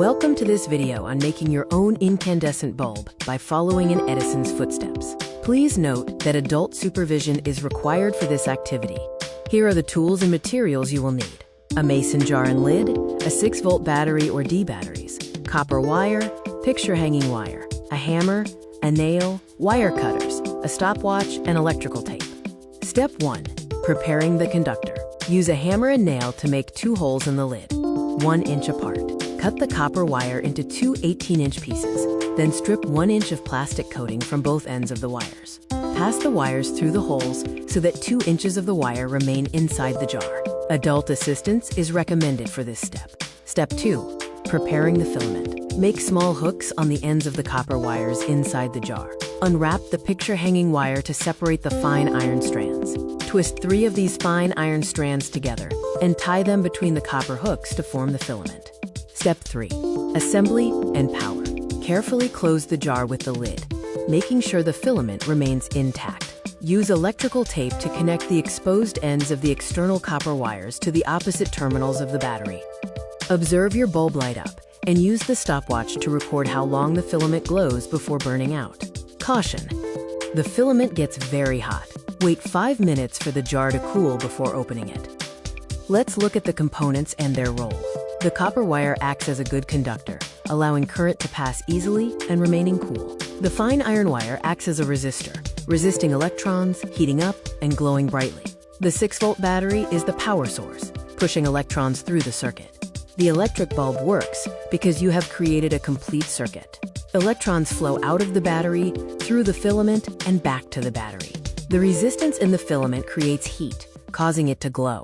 Welcome to this video on making your own incandescent bulb by following in Edison's footsteps. Please note that adult supervision is required for this activity. Here are the tools and materials you will need: a mason jar and lid, a 6-volt battery or D batteries, copper wire, picture hanging wire, a hammer, a nail, wire cutters, a stopwatch, and electrical tape. Step 1. Preparing the conductor. Use a hammer and nail to make 2 holes in the lid, 1 inch apart. Cut the copper wire into 2 18-inch pieces, then strip 1 inch of plastic coating from both ends of the wires. Pass the wires through the holes so that 2 inches of the wire remain inside the jar. Adult assistance is recommended for this step. Step 2. Preparing the filament. Make small hooks on the ends of the copper wires inside the jar. Unwrap the picture hanging wire to separate the fine iron strands. Twist 3 of these fine iron strands together and tie them between the copper hooks to form the filament. Step 3. Assembly and power. Carefully close the jar with the lid, making sure the filament remains intact. Use electrical tape to connect the exposed ends of the external copper wires to the opposite terminals of the battery. Observe your bulb light up and use the stopwatch to record how long the filament glows before burning out. Caution: the filament gets very hot. Wait 5 minutes for the jar to cool before opening it. Let's look at the components and their role. The copper wire acts as a good conductor, allowing current to pass easily and remaining cool. The fine iron wire acts as a resistor, resisting electrons, heating up, and glowing brightly. The 6-volt battery is the power source, pushing electrons through the circuit. The electric bulb works because you have created a complete circuit. Electrons flow out of the battery, through the filament, and back to the battery. The resistance in the filament creates heat, causing it to glow.